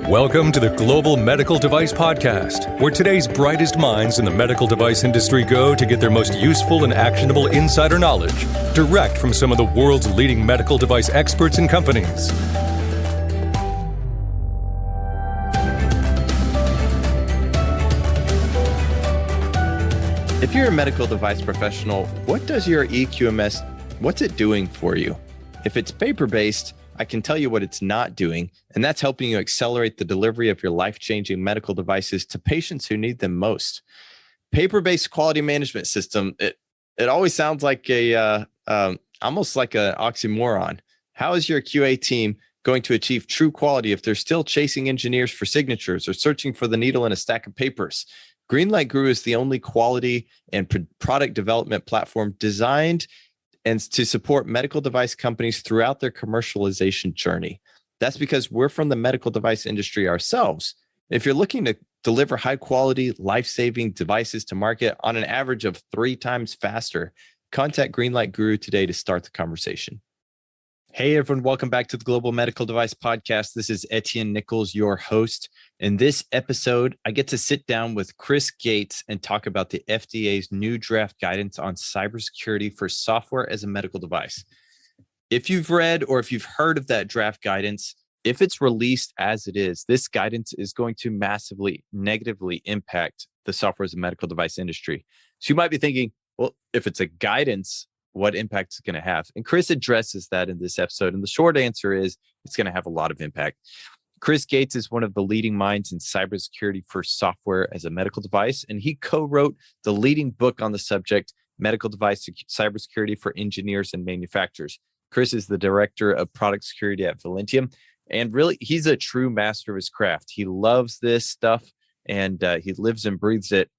Welcome to the Global Medical Device Podcast, where today's brightest minds in the medical device industry go to get their most useful and actionable insider knowledge direct from some of the world's leading medical device experts and companies. If you're a medical device professional, what does your EQMS, what's it doing for you? If it's paper-based, I can tell you what it's not doing, and that's helping you accelerate the delivery of your life-changing medical devices to patients who need them most. Paper-based quality management system, it always sounds like almost like an oxymoron. How is your QA team going to achieve true quality if they're still chasing engineers for signatures or searching for the needle in a stack of papers? Greenlight Guru is the only quality and product development platform designed and to support medical device companies throughout their commercialization journey. That's because we're from the medical device industry ourselves. If you're looking to deliver high quality, life-saving devices to market on an average of 3 times faster, contact Greenlight Guru today to start the conversation. Hey everyone, welcome back to the Global Medical Device Podcast. This is Etienne Nichols, your host. In this episode, I get to sit down with Chris Gates and talk about the FDA's new draft guidance on cybersecurity for software as a medical device. If you've read or if you've heard of that draft guidance, if it's released as it is, this guidance is going to massively negatively impact the software as a medical device industry. So you might be thinking, well, if it's a guidance, what impact is going to have? And Chris addresses that in this episode. And the short answer is it's going to have a lot of impact. Chris Gates is one of the leading minds in cybersecurity for software as a medical device. And he co-wrote the leading book on the subject, Medical Device Cybersecurity for Engineers and Manufacturers. Chris is the director of product security at Velentium. And really, he's a true master of his craft. He loves this stuff and he lives and breathes it.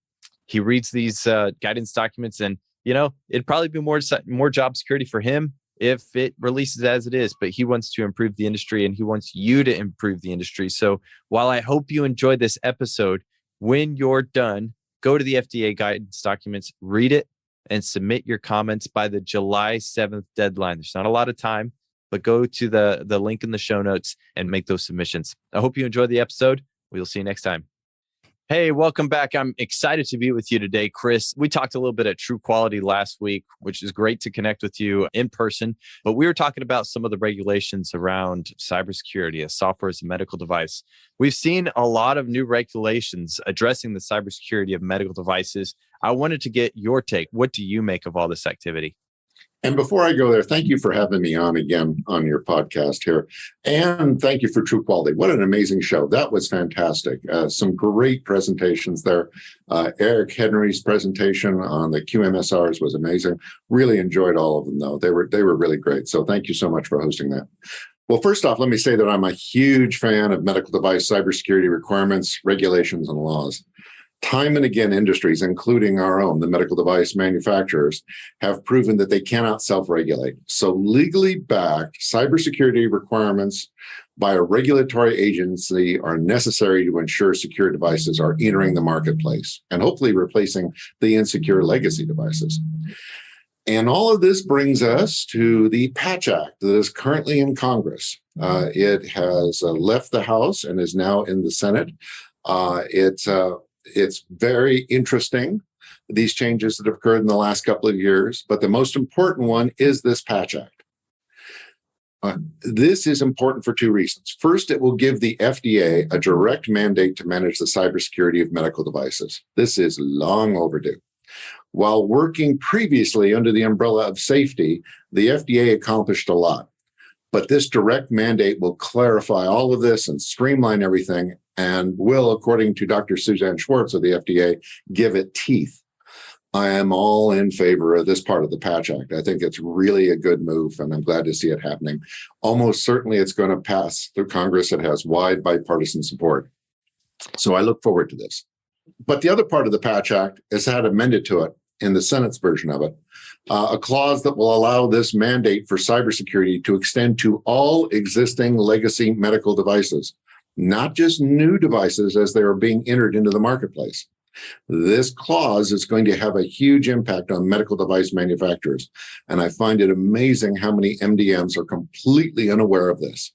He reads these guidance documents and it'd probably be more job security for him if it releases as it is, but he wants to improve the industry and he wants you to improve the industry. So while I hope you enjoy this episode, when you're done, go to the FDA guidance documents, read it, and submit your comments by the July 7th deadline. There's not a lot of time, but go to the link in the show notes and make those submissions. I hope you enjoy the episode. We'll see you next time. Hey, welcome back. I'm excited to be with you today, Chris. We talked a little bit at True Quality last week, which is great to connect with you in person. But we were talking about some of the regulations around cybersecurity as software as a medical device. We've seen a lot of new regulations addressing the cybersecurity of medical devices. I wanted to get your take. What do you make of all this activity? And before I go there, thank you for having me on again on your podcast here. And thank you for True Quality. What an amazing show. That was fantastic. Some great presentations there. Eric Henry's presentation on the QMSRs was amazing. Really enjoyed all of them, though. They were really great. So thank you so much for hosting that. Well, first off, let me say that I'm a huge fan of medical device cybersecurity requirements, regulations, and laws. Time and again, industries, including our own, the medical device manufacturers, have proven that they cannot self-regulate. So legally backed cybersecurity requirements by a regulatory agency are necessary to ensure secure devices are entering the marketplace and hopefully replacing the insecure legacy devices. And all of this brings us to the Patch Act that is currently in Congress. It has left the House and is now in the Senate. It's very interesting, these changes that have occurred in the last couple of years, but the most important one is this Patch Act. This is important for 2 reasons. First, it will give the FDA a direct mandate to manage the cybersecurity of medical devices. This is long overdue. While working previously under the umbrella of safety, the FDA accomplished a lot. But this direct mandate will clarify all of this and streamline everything and will, according to Dr. Suzanne Schwartz of the FDA, give it teeth. I am all in favor of this part of the Patch Act. I think it's really a good move, and I'm glad to see it happening. Almost certainly it's going to pass through Congress. It has wide bipartisan support. So I look forward to this. But the other part of the Patch Act is had amended to it in the Senate's version of it, a clause that will allow this mandate for cybersecurity to extend to all existing legacy medical devices, not just new devices as they are being entered into the marketplace. This clause is going to have a huge impact on medical device manufacturers, and I find it amazing how many MDMs are completely unaware of this.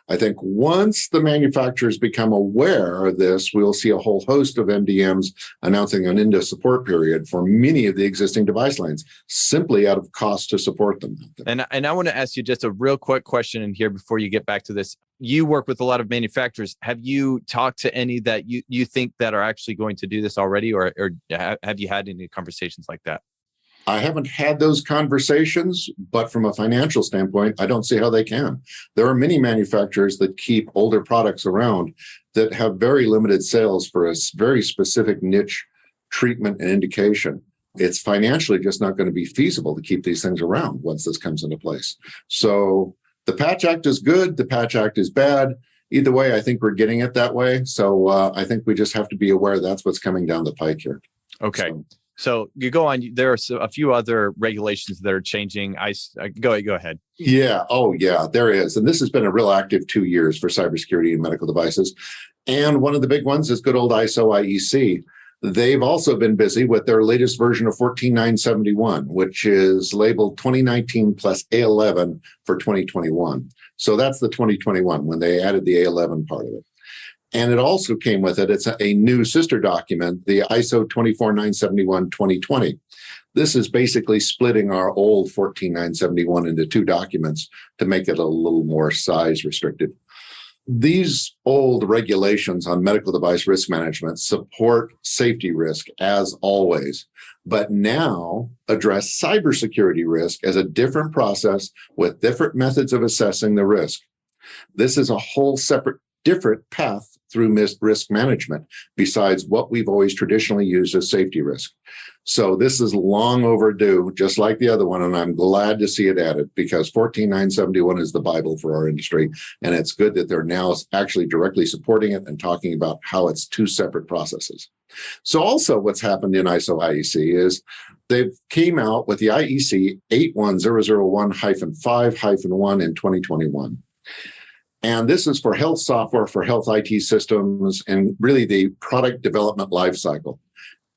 I think once the manufacturers become aware of this, we'll see a whole host of MDMs announcing an end of support period for many of the existing device lines, simply out of cost to support them. And I want to ask you just a real quick question in here before you get back to this. You work with a lot of manufacturers. Have you talked to any that you think that are actually going to do this already, or have you had any conversations like that? I haven't had those conversations, but from a financial standpoint, I don't see how they can. There are many manufacturers that keep older products around that have very limited sales for a very specific niche treatment and indication. It's financially just not going to be feasible to keep these things around once this comes into place. So the Patch Act is good. The Patch Act is bad. Either way, I think we're getting it that way. So I think we just have to be aware that's what's coming down the pike here. Okay. So you go on. There are a few other regulations that are changing. Go ahead. Yeah. Oh, yeah, there is. And this has been a real active 2 years for cybersecurity and medical devices. And one of the big ones is good old ISO IEC. They've also been busy with their latest version of 14971, which is labeled 2019 plus A11 for 2021. So that's the 2021 when they added the A11 part of it. And it also came with it, it's a new sister document, the ISO 24971 2020. This is basically splitting our old 14971 into two documents to make it a little more size restricted. These old regulations on medical device risk management support safety risk as always, but now address cybersecurity risk as a different process with different methods of assessing the risk. This is a whole separate, different path through risk management besides what we've always traditionally used as safety risk. So this is long overdue, just like the other one, and I'm glad to see it added because 14971 is the Bible for our industry, and it's good that they're now actually directly supporting it and talking about how it's two separate processes. So also what's happened in ISO IEC is they've came out with the IEC 81001-5-1 in 2021. And this is for health software, for health IT systems, and really the product development lifecycle.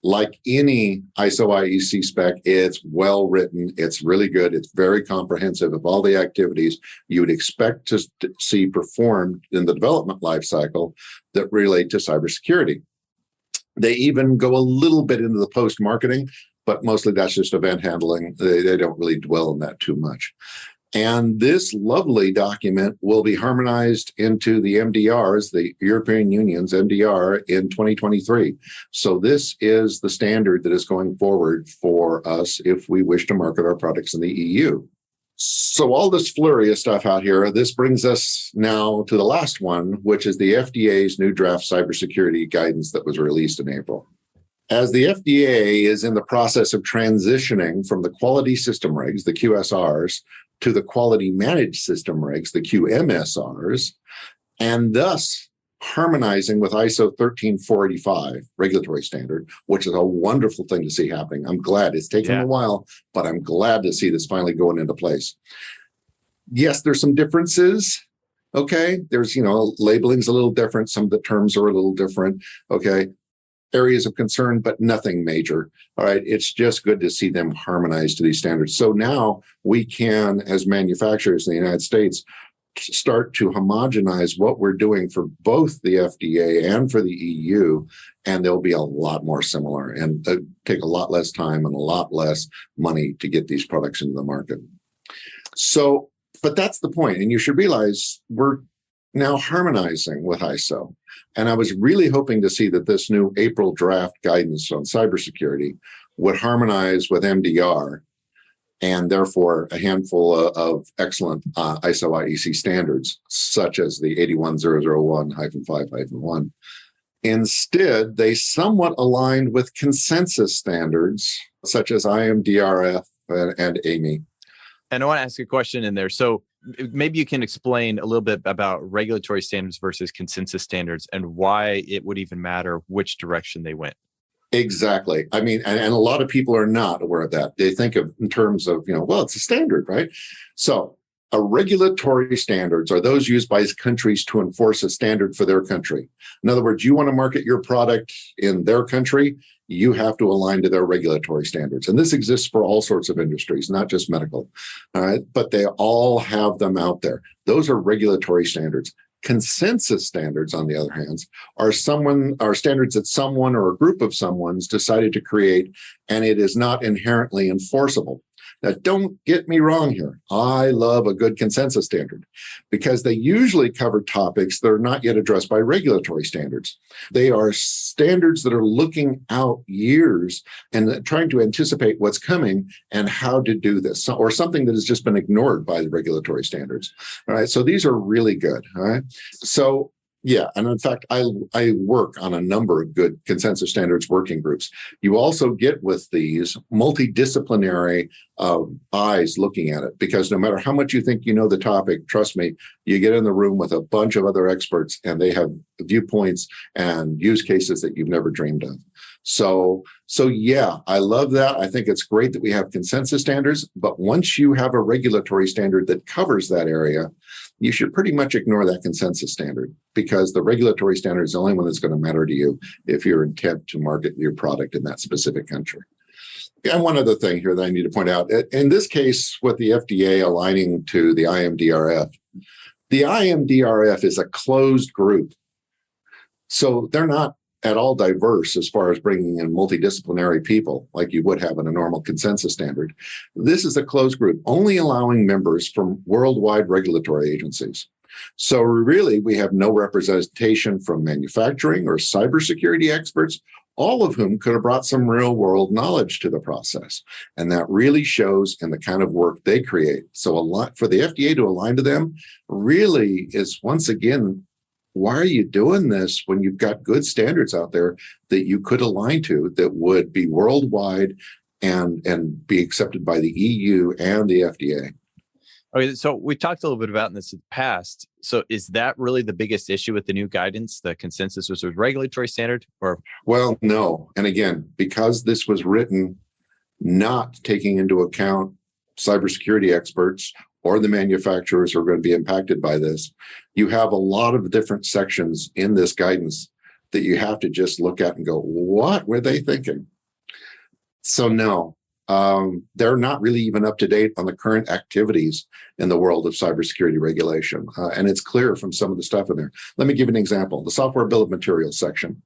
Like any ISO IEC spec, it's well written, it's really good, it's very comprehensive of all the activities you would expect to see performed in the development lifecycle that relate to cybersecurity. They even go a little bit into the post-marketing, but mostly that's just event handling. They don't really dwell on that too much. And this lovely document will be harmonized into the MDRs, the European Union's MDR, in 2023. So this is the standard that is going forward for us if we wish to market our products in the EU. So all this flurry of stuff out here, this brings us now to the last one, which is the FDA's new draft cybersecurity guidance that was released in April. As the FDA is in the process of transitioning from the quality system regs, the QSRs, to the quality managed system regs, the QMSRs, and thus harmonizing with ISO 13485 regulatory standard, which is a wonderful thing to see happening. I'm glad it's taken a while, but I'm glad to see this finally going into place. Yes, there's some differences. Okay, there's, labeling's a little different. Some of the terms are a little different. Okay, areas of concern, but nothing major. All right. It's just good to see them harmonized to these standards. So now we can, as manufacturers in the United States, start to homogenize what we're doing for both the FDA and for the EU, and they'll be a lot more similar and take a lot less time and a lot less money to get these products into the market. So, but that's the point. And you should realize we're now harmonizing with ISO. And I was really hoping to see that this new April draft guidance on cybersecurity would harmonize with MDR and therefore a handful of excellent ISO IEC standards, such as the 81001-5-1. Instead, they somewhat aligned with consensus standards, such as IMDRF and AMI. And I want to ask a question in there. So maybe you can explain a little bit about regulatory standards versus consensus standards and why it would even matter which direction they went. Exactly. I mean, and a lot of people are not aware of that. They think of in terms of, well, it's a standard, right? So Regulatory standards are those used by countries to enforce a standard for their country. In other words, you want to market your product in their country, you have to align to their regulatory standards. And this exists for all sorts of industries, not just medical. All right, but they all have them out there. Those are regulatory standards. Consensus standards, on the other hand, are standards that someone or a group of someone's decided to create, and it is not inherently enforceable. Now, don't get me wrong here. I love a good consensus standard because they usually cover topics that are not yet addressed by regulatory standards. They are standards that are looking out years and trying to anticipate what's coming and how to do this, or something that has just been ignored by the regulatory standards. All right. So these are really good. All right. So yeah, and in fact, I work on a number of good consensus standards working groups. You also get with these multidisciplinary eyes looking at it, because no matter how much you think you know the topic, trust me, you get in the room with a bunch of other experts and they have viewpoints and use cases that you've never dreamed of. So yeah, I love that. I think it's great that we have consensus standards, but once you have a regulatory standard that covers that area, you should pretty much ignore that consensus standard, because the regulatory standard is the only one that's going to matter to you if you're intent to market your product in that specific country. And one other thing here that I need to point out, in this case, with the FDA aligning to the IMDRF is a closed group. So they're not at all diverse as far as bringing in multidisciplinary people like you would have in a normal consensus standard. This is a closed group, only allowing members from worldwide regulatory agencies. So really, we have no representation from manufacturing or cybersecurity experts, all of whom could have brought some real world knowledge to the process. And that really shows in the kind of work they create. So a lot for the FDA to align to them really is, once again, why are you doing this when you've got good standards out there that you could align to that would be worldwide and be accepted by the EU and the FDA? Okay, so we talked a little bit about this in the past. So is that really the biggest issue with the new guidance, the consensus versus regulatory standard? Or well, no. And again, because this was written not taking into account cybersecurity experts or the manufacturers who are going to be impacted by this, you have a lot of different sections in this guidance that you have to just look at and go, what were they thinking? So no, they're not really even up to date on the current activities in the world of cybersecurity regulation. And it's clear from some of the stuff in there. Let me give you an example. The software bill of materials section.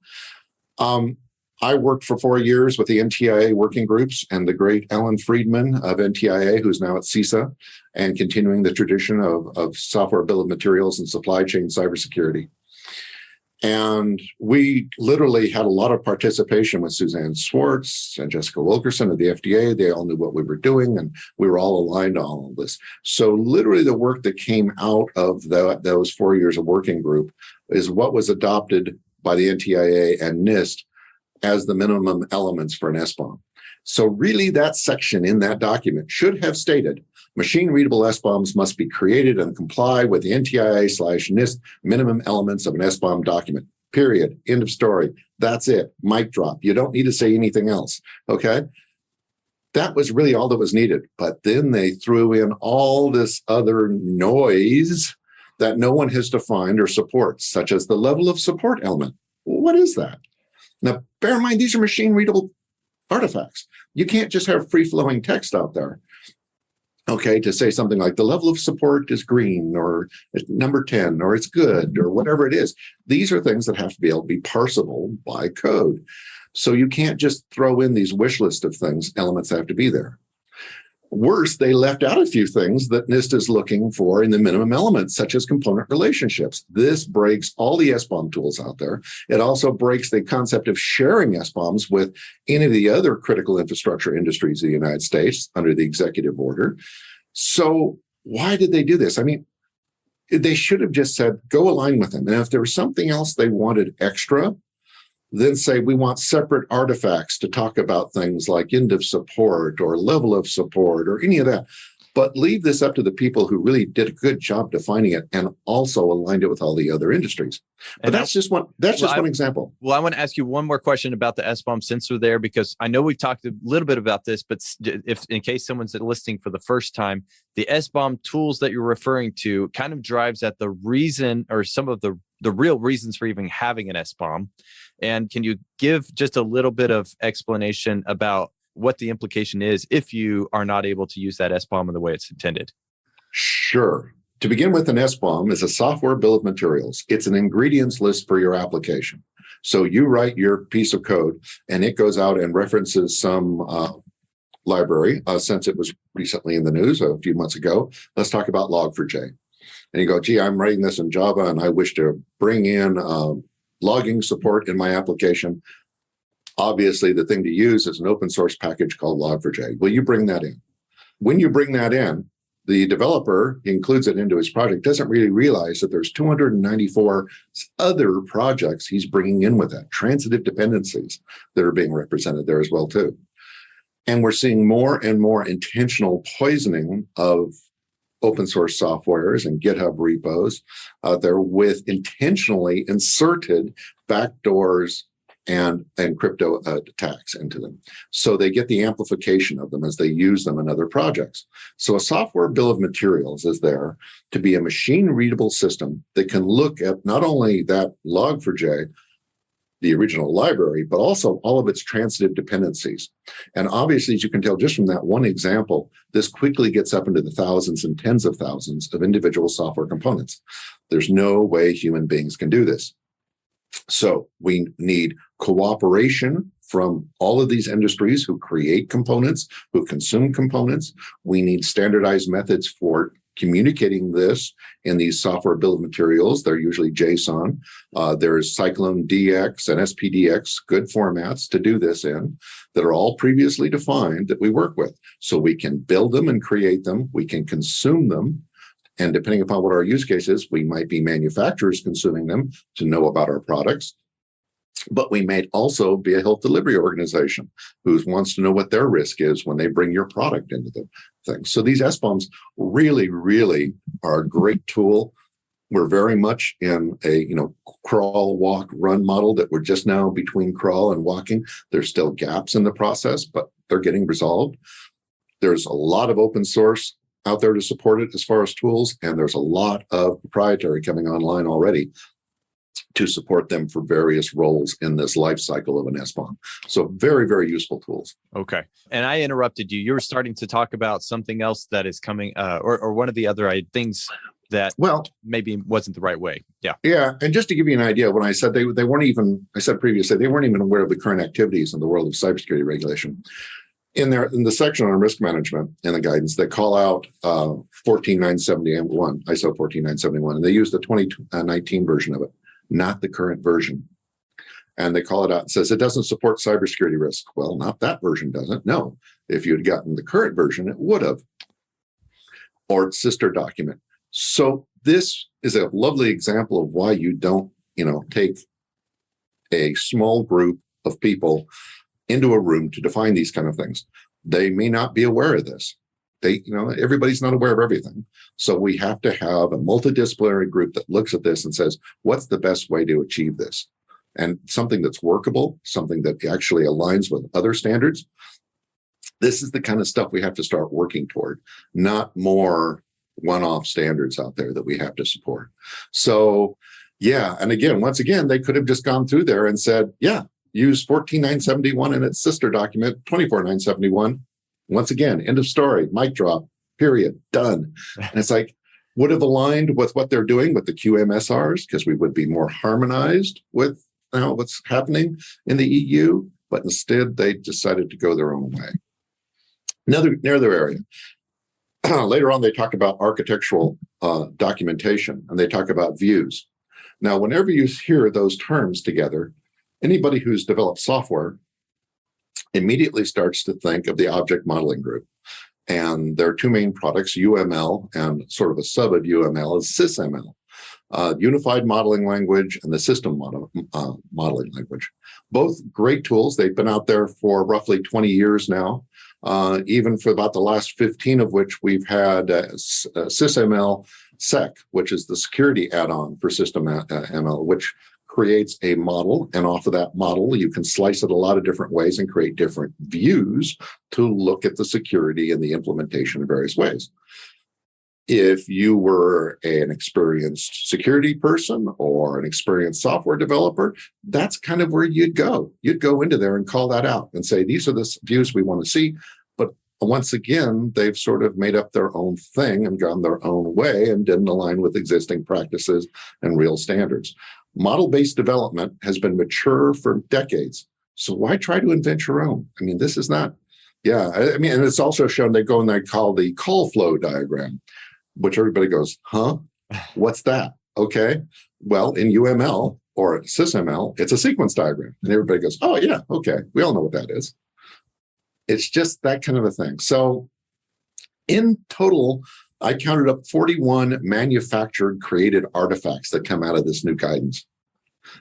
I worked for 4 years with the NTIA working groups and the great Ellen Friedman of NTIA, who's now at CISA, and continuing the tradition of software bill of materials and supply chain cybersecurity. And we literally had a lot of participation with Suzanne Swartz and Jessica Wilkerson of the FDA. They all knew what we were doing, and we were all aligned on all of this. So literally the work that came out of those 4 years of working group is what was adopted by the NTIA and NIST as the minimum elements for an SBOM. So really that section in that document should have stated machine-readable SBOMs must be created and comply with the NTIA/NIST minimum elements of an SBOM document. Period. End of story. That's it. Mic drop. You don't need to say anything else. Okay? That was really all that was needed. But then they threw in all this other noise that no one has defined or supports, such as the level of support element. What is that? Now, bear in mind, these are machine-readable artifacts. You can't just have free-flowing text out there, okay, to say something like the level of support is green or it's number 10 or it's good or whatever it is. These are things that have to be able to be parsable by code. So you can't just throw in these wish list of things, elements have to be there. Worse, they left out a few things that NIST is looking for in the minimum elements, such as component relationships. This breaks all the SBOM tools out there. It also breaks the concept of sharing SBOMs with any of the other critical infrastructure industries of the United States under the executive order. So why did they do this? I mean, they should have just said, go align with them. And if there was something else they wanted extra, then say we want separate artifacts to talk about things like end of support or level of support or any of that. but leave this up to the people who really did a good job defining it and also aligned it with all the other industries. But that's just one example. Well, I want to ask you one more question about the SBOM sensor there, because I know we've talked a little bit about this, but if in case someone's listening for the first time, the SBOM tools that you're referring to kind of drives at the reason or some of the real reasons for even having an SBOM. And can you give just a little bit of explanation about what the implication is if you are not able to use that SBOM in the way it's intended? Sure. To begin with, an SBOM is a software bill of materials. It's an ingredients list for your application. So you write your piece of code and it goes out and references some library. Since it was recently in the news a few months ago, let's talk about Log4j. And you go, gee, I'm writing this in Java and I wish to bring in logging support in my application. Obviously, the thing to use is an open source package called Log4j. Will you bring that in? When you bring that in, the developer includes it into his project, doesn't really realize that there's 294 other projects he's bringing in with that, transitive dependencies that are being represented there as well, too. And we're seeing more and more intentional poisoning of open source softwares and GitHub repos out there with intentionally inserted backdoors and crypto attacks into them. So they get the amplification of them as they use them in other projects. So a software bill of materials is there to be a machine readable system that can look at not only that Log4j, the original library, but also all of its transitive dependencies. And obviously, as you can tell just from that one example, this quickly gets up into the thousands and tens of thousands of individual software components. There's no way human beings can do this. So we need cooperation from all of these industries who create components, who consume components. We need standardized methods for communicating this in these software bill of materials. They're usually JSON. There's Cyclone DX and SPDX, good formats to do this in, that are all previously defined that we work with. So we can build them and create them. We can consume them. And depending upon what our use case is, we might be manufacturers consuming them to know about our products. But we may also be a health delivery organization who wants to know what their risk is when they bring your product into the thing. So these SBOMs really, really are a great tool. We're very much in a crawl, walk, run model that we're just now between crawl and walking. There's still gaps in the process, but they're getting resolved. There's a lot of open source out there to support it as far as tools, and there's a lot of proprietary coming online already to support them for various roles in this life cycle of an SBOM. So very, very useful tools. Okay. And I interrupted you. You were starting to talk about something else that is coming, or one of the other things that maybe wasn't the right way. Yeah. Yeah. And just to give you an idea, when I said they weren't even, I said previously, they weren't even aware of the current activities in the world of cybersecurity regulation. In the section on risk management and the guidance, they call out 14971, ISO 14971, and they use the 2019 version of it, not the current version. And they call it out and says it doesn't support cybersecurity risk. Well, not that version doesn't. No, if you had gotten the current version, it would have, or its sister document. So this is a lovely example of why you don't, take a small group of people into a room to define these kind of things. They may not be aware of this. Everybody's not aware of everything. So we have to have a multidisciplinary group that looks at this and says, what's the best way to achieve this? And something that's workable, something that actually aligns with other standards. This is the kind of stuff we have to start working toward, not more one-off standards out there that we have to support. So, yeah. And again, once again, they could have just gone through there and said, use 14971 and its sister document, 24971. Once again, end of story, mic drop, period, done. And it's like, would have aligned with what they're doing with the QMSRs, because we would be more harmonized with what's happening in the EU. But instead, they decided to go their own way. Another area. Later on, they talk about architectural documentation, and they talk about views. Now, whenever you hear those terms together, anybody who's developed software immediately starts to think of the object modeling group. And there are two main products, UML, and sort of a sub of UML is SysML, Unified Modeling Language and the System Modeling Language. Both great tools. They've been out there for roughly 20 years now. even for about the last 15 of which we've had SysML Sec, which is the security add-on for SysML, which creates a model. And off of that model, you can slice it a lot of different ways and create different views to look at the security and the implementation in various ways. If you were an experienced security person or an experienced software developer, that's kind of where you'd go. You'd go into there and call that out and say, these are the views we want to see. But once again, they've sort of made up their own thing and gone their own way and didn't align with existing practices and real standards. Model-based development has been mature for decades. So why try to invent your own? I mean, this is not, and it's also shown they go and they call the call flow diagram, which everybody goes, huh? What's that? Okay. Well, in UML or SysML, it's a sequence diagram. And everybody goes, oh, yeah, okay. We all know what that is. It's just that kind of a thing. So in total, I counted up 41 manufactured created artifacts that come out of this new guidance.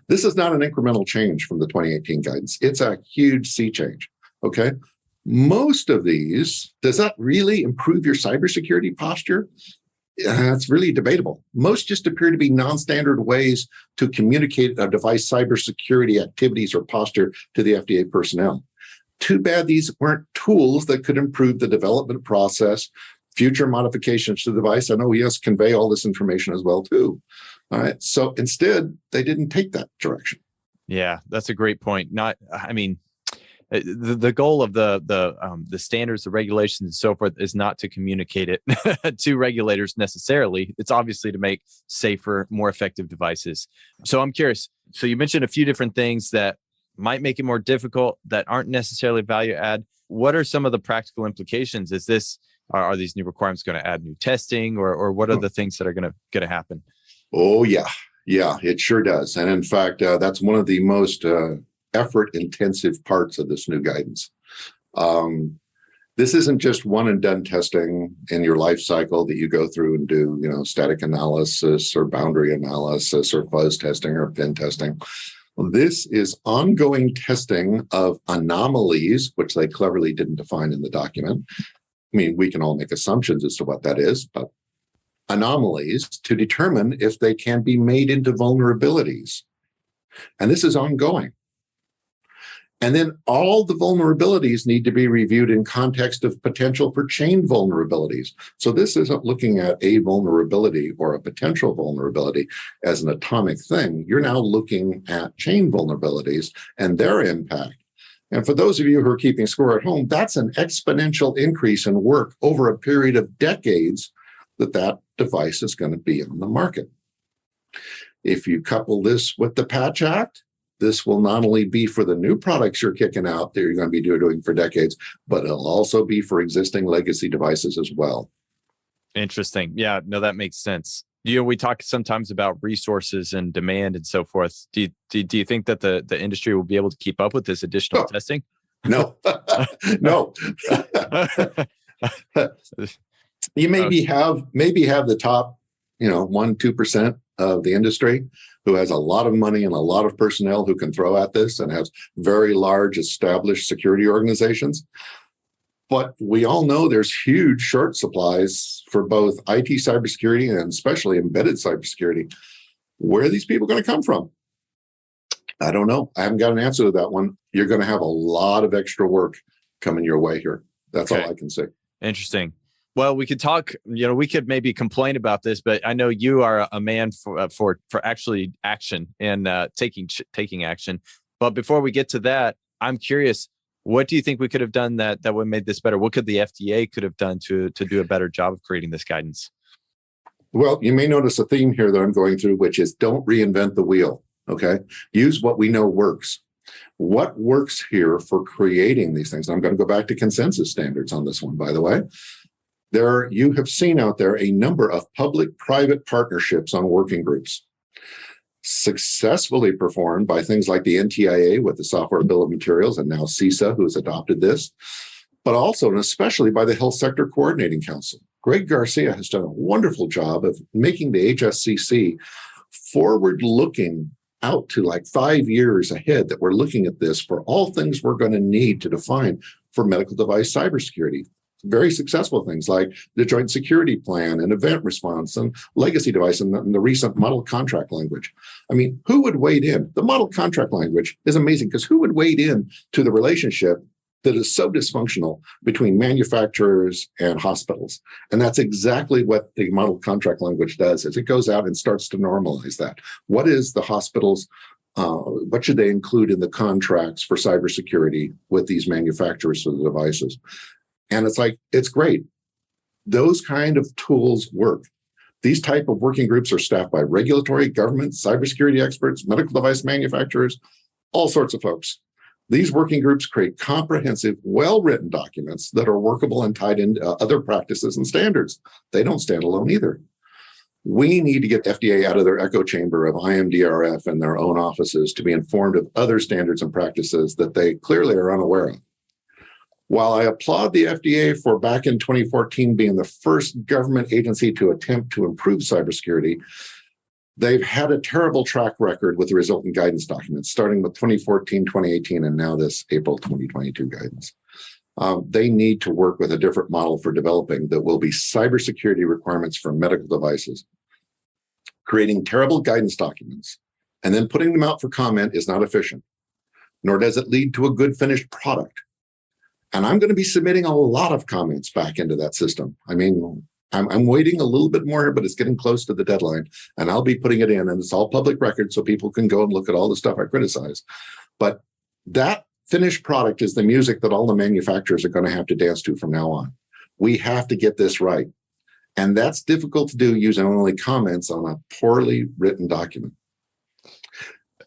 This is not an incremental change from the 2018 guidance. It's a huge sea change. Okay. Most of these, does that really improve your cybersecurity posture? It's really debatable. Most just appear to be non-standard ways to communicate a device cybersecurity activities or posture to the FDA personnel. Too bad these weren't tools that could improve the development process, future modifications to the device, and OES convey all this information as well too. All right. So instead, they didn't take that direction. Yeah, that's a great point. The goal of the standards, the regulations, and so forth is not to communicate it to regulators necessarily. It's obviously to make safer, more effective devices. So I'm curious. So you mentioned a few different things that might make it more difficult, that aren't necessarily value add. What are some of the practical implications? Are these new requirements going to add new testing, or what are the things that are going to happen? Oh yeah, it sure does. And in fact, that's one of the most effort-intensive parts of this new guidance. This isn't just one and done testing in your life cycle that you go through and do, static analysis or boundary analysis or fuzz testing or pin testing. This is ongoing testing of anomalies, which they cleverly didn't define in the document. I mean, we can all make assumptions as to what that is, but anomalies to determine if they can be made into vulnerabilities. And this is ongoing. And then all the vulnerabilities need to be reviewed in context of potential for chain vulnerabilities. So this isn't looking at a vulnerability or a potential vulnerability as an atomic thing. You're now looking at chain vulnerabilities and their impact. And for those of you who are keeping score at home, that's an exponential increase in work over a period of decades that device is going to be on the market. If you couple this with the Patch Act, this will not only be for the new products you're kicking out that you're going to be doing for decades, but it'll also be for existing legacy devices as well. Interesting. Yeah, no, that makes sense. We talk sometimes about resources and demand and so forth. Do you think that the industry will be able to keep up with this additional testing? No, no. You maybe have the top, 1-2% of the industry who has a lot of money and a lot of personnel who can throw at this and has very large established security organizations. But we all know there's huge short supplies for both IT cybersecurity and especially embedded cybersecurity. Where are these people going to come from? I don't know. I haven't got an answer to that one. You're going to have a lot of extra work coming your way here. That's all I can say. Interesting. Well, we could talk, we could maybe complain about this, but I know you are a man for actually action and taking action. But before we get to that, I'm curious, what do you think we could have done that would have made this better? What could the FDA could have done to do a better job of creating this guidance? Well, you may notice a theme here that I'm going through, which is don't reinvent the wheel. Okay. Use what we know works. What works here for creating these things? I'm going to go back to consensus standards on this one, by the way. You have seen out there a number of public-private partnerships on working groups, successfully performed by things like the NTIA with the Software Bill of Materials and now CISA, who has adopted this, but also and especially by the Health Sector Coordinating Council. Greg Garcia has done a wonderful job of making the HSCC forward-looking out to like 5 years ahead, that we're looking at this for all things we're going to need to define for medical device cybersecurity. Very successful things like the Joint Security Plan and event response and legacy device and the recent model contract language. I mean, who would wade in? The model contract language is amazing because who would wade in to the relationship that is so dysfunctional between manufacturers and hospitals? And that's exactly what the model contract language does, is it goes out and starts to normalize that. What is the hospitals, what should they include in the contracts for cybersecurity with these manufacturers of the devices? And it's like, it's great. Those kind of tools work. These type of working groups are staffed by regulatory, government, cybersecurity experts, medical device manufacturers, all sorts of folks. These working groups create comprehensive, well-written documents that are workable and tied into other practices and standards. They don't stand alone either. We need to get FDA out of their echo chamber of IMDRF and their own offices to be informed of other standards and practices that they clearly are unaware of. While I applaud the FDA for back in 2014 being the first government agency to attempt to improve cybersecurity, they've had a terrible track record with the resultant guidance documents, starting with 2014, 2018, and now this April 2022 guidance. They need to work with a different model for developing that will be cybersecurity requirements for medical devices. Creating terrible guidance documents and then putting them out for comment is not efficient, nor does it lead to a good finished product. And I'm going to be submitting a lot of comments back into that system. I mean, I'm waiting a little bit more here, but it's getting close to the deadline, and I'll be putting it in, and it's all public record so people can go and look at all the stuff I criticize. But that finished product is the music that all the manufacturers are going to have to dance to from now on. We have to get this right. And that's difficult to do using only comments on a poorly written document.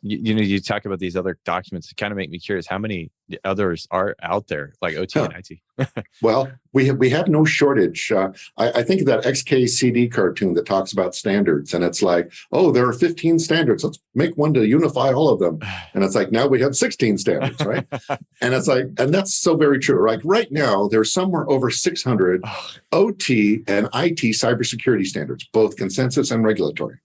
You talk about these other documents. It kind of make me curious. How many others are out there, like OT and IT? Well, we have no shortage. I think of that XKCD cartoon that talks about standards, and it's like, oh, there are 15 standards. Let's make one to unify all of them. And it's like, now we have 16 standards, right? And it's like, and that's so very true. Like right now, there's somewhere over 600 OT and IT cybersecurity standards, both consensus and regulatory.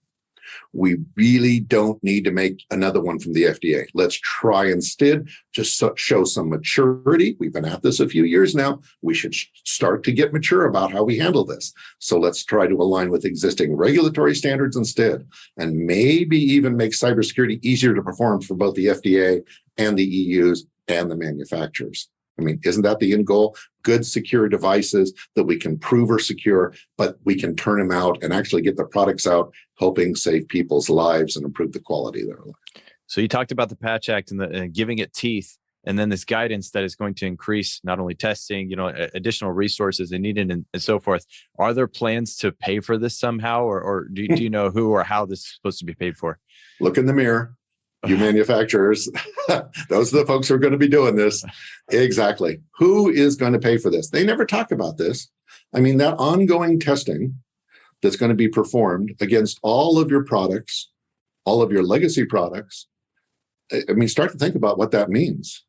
We really don't need to make another one from the FDA. Let's try instead just show some maturity. We've been at this a few years now. We should start to get mature about how we handle this. So let's try to align with existing regulatory standards instead, and maybe even make cybersecurity easier to perform for both the FDA and the EUs and the manufacturers. I mean, isn't that the end goal? Good, secure devices that we can prove are secure, but we can turn them out and actually get the products out, helping save people's lives and improve the quality of their life. So you talked about the Patch Act and giving it teeth, and then this guidance that is going to increase not only testing, additional resources and needed and so forth. Are there plans to pay for this somehow, or do you know who or how this is supposed to be paid for? Look in the mirror. You manufacturers, those are the folks who are going to be doing this. Exactly. Who is going to pay for this? They never talk about this. I mean, that ongoing testing that's going to be performed against all of your products, all of your legacy products. I mean, start to think about what that means.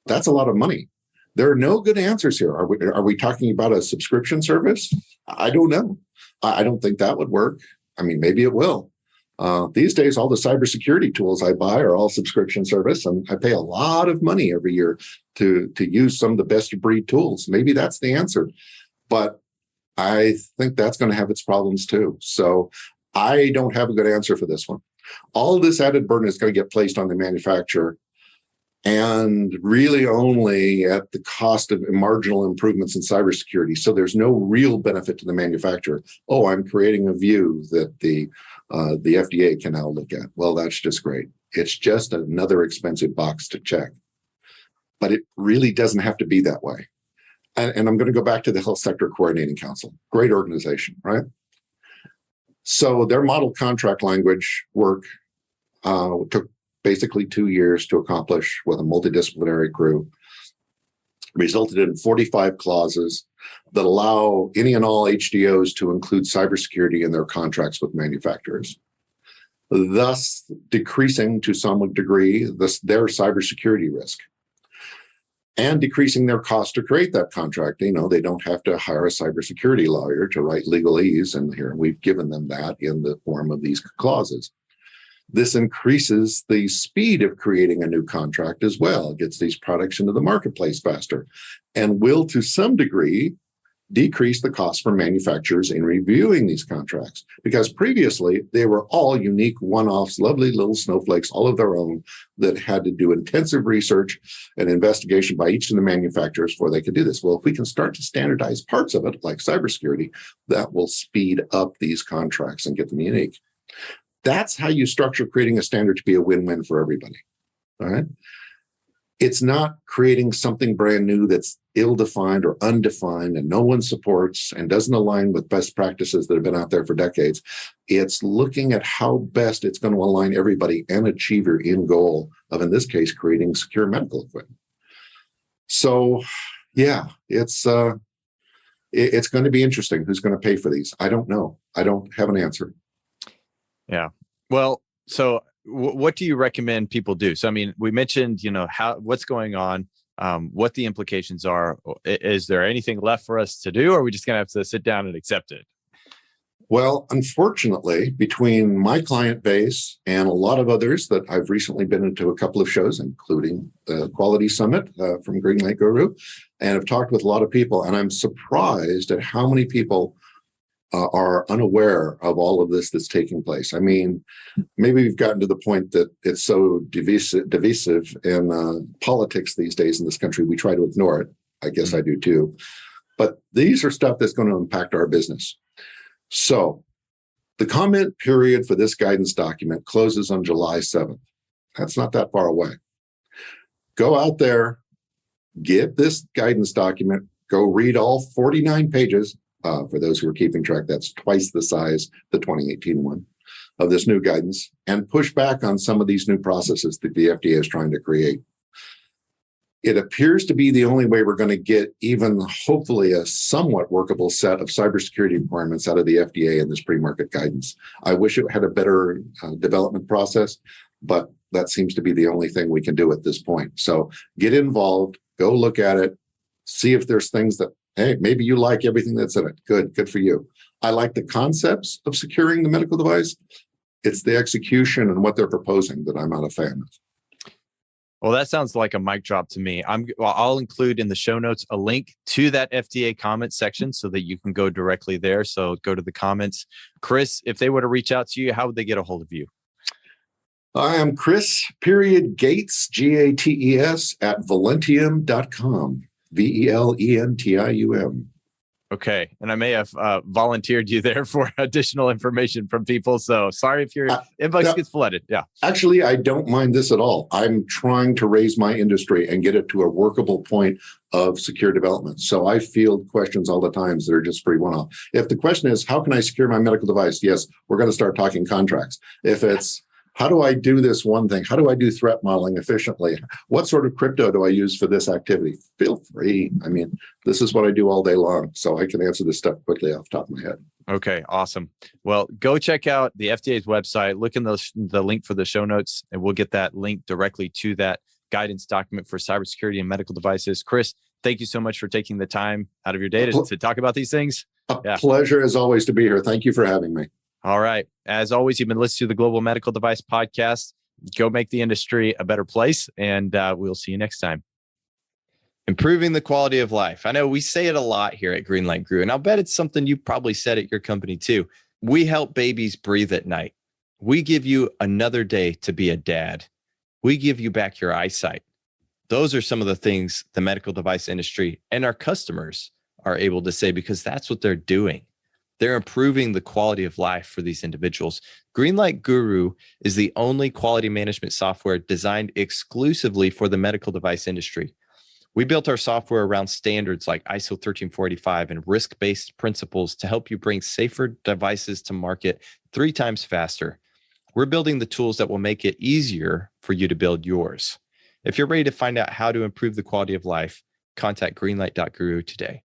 That's a lot of money. There are no good answers here. Are we talking about a subscription service? I don't know. I don't think that would work. I mean, maybe it will. These days, all the cybersecurity tools I buy are all subscription service, and I pay a lot of money every year to use some of the best of breed tools. Maybe that's the answer, but I think that's going to have its problems too. So I don't have a good answer for this one. All this added burden is going to get placed on the manufacturer, and really only at the cost of marginal improvements in cybersecurity. So there's no real benefit to the manufacturer. Oh, I'm creating a view that the FDA can now look at. Well, that's just great. It's just another expensive box to check. But it really doesn't have to be that way. And I'm going to go back to the Health Sector Coordinating Council. Great organization, right? So their model contract language work took basically 2 years to accomplish with a multidisciplinary crew. Resulted in 45 clauses that allow any and all HDOs to include cybersecurity in their contracts with manufacturers, thus decreasing to some degree their cybersecurity risk and decreasing their cost to create that contract. They don't have to hire a cybersecurity lawyer to write legalese, and here we've given them that in the form of these clauses. This increases the speed of creating a new contract as well. It gets these products into the marketplace faster and will, to some degree, decrease the cost for manufacturers in reviewing these contracts, because previously they were all unique one-offs, lovely little snowflakes, all of their own, that had to do intensive research and investigation by each of the manufacturers before they could do this. Well, if we can start to standardize parts of it, like cybersecurity, that will speed up these contracts and get them unique. That's how you structure creating a standard to be a win-win for everybody. All right. It's not creating something brand new that's ill-defined or undefined and no one supports and doesn't align with best practices that have been out there for decades. It's looking at how best it's going to align everybody and achieve your end goal of, in this case, creating secure medical equipment. So, yeah, it's going to be interesting. Who's going to pay for these? I don't know. I don't have an answer. Yeah. Well, so what do you recommend people do? So, I mean, we mentioned, what's going on, what the implications are. Is there anything left for us to do, or are we just going to have to sit down and accept it? Well, unfortunately, between my client base and a lot of others that I've recently been into a couple of shows, including the Quality Summit from Greenlight Guru, and have talked with a lot of people, and I'm surprised at how many people are unaware of all of this that's taking place. I mean, maybe we've gotten to the point that it's so divisive in politics these days in this country, we try to ignore it. I guess I do too. But these are stuff that's going to impact our business. So the comment period for this guidance document closes on July 7th. That's not that far away. Go out there, get this guidance document, go read all 49 pages. For those who are keeping track, that's twice the size, the 2018 one, of this new guidance, and push back on some of these new processes that the FDA is trying to create. It appears to be the only way we're going to get even, hopefully, a somewhat workable set of cybersecurity requirements out of the FDA in this pre-market guidance. I wish it had a better development process, but that seems to be the only thing we can do at this point. So get involved, go look at it, see if there's things that, hey, maybe you like everything that's in it. Good for you. I like the concepts of securing the medical device. It's the execution and what they're proposing that I'm not a fan of. Well, that sounds like a mic drop to me. I'll include in the show notes a link to that FDA comment section so that you can go directly there. So go to the comments. Chris, if they were to reach out to you, how would they get a hold of you? I am Chris.Gates, Gates, at Velentium.com. Velentium. Okay. And I may have volunteered you there for additional information from people. So sorry if your inbox gets flooded. Yeah. Actually, I don't mind this at all. I'm trying to raise my industry and get it to a workable point of secure development. So I field questions all the time that are just free one-off. If the question is, how can I secure my medical device? Yes, we're going to start talking contracts. If it's, how do I do this one thing? How do I do threat modeling efficiently? What sort of crypto do I use for this activity? Feel free. I mean, this is what I do all day long, so I can answer this stuff quickly off the top of my head. Okay, awesome. Well, go check out the FDA's website, look in the link for the show notes, and we'll get that link directly to that guidance document for cybersecurity and medical devices. Chris, thank you so much for taking the time out of your day to talk about these things. A pleasure as always to be here. Thank you for having me. All right. As always, you've been listening to the Global Medical Device Podcast. Go make the industry a better place, and we'll see you next time. Improving the quality of life. I know we say it a lot here at Greenlight Guru, and I'll bet it's something you probably said at your company too. We help babies breathe at night. We give you another day to be a dad. We give you back your eyesight. Those are some of the things the medical device industry and our customers are able to say because that's what they're doing. They're improving the quality of life for these individuals. Greenlight Guru is the only quality management software designed exclusively for the medical device industry. We built our software around standards like ISO 13485 and risk-based principles to help you bring safer devices to market 3 times faster. We're building the tools that will make it easier for you to build yours. If you're ready to find out how to improve the quality of life, contact greenlight.guru today.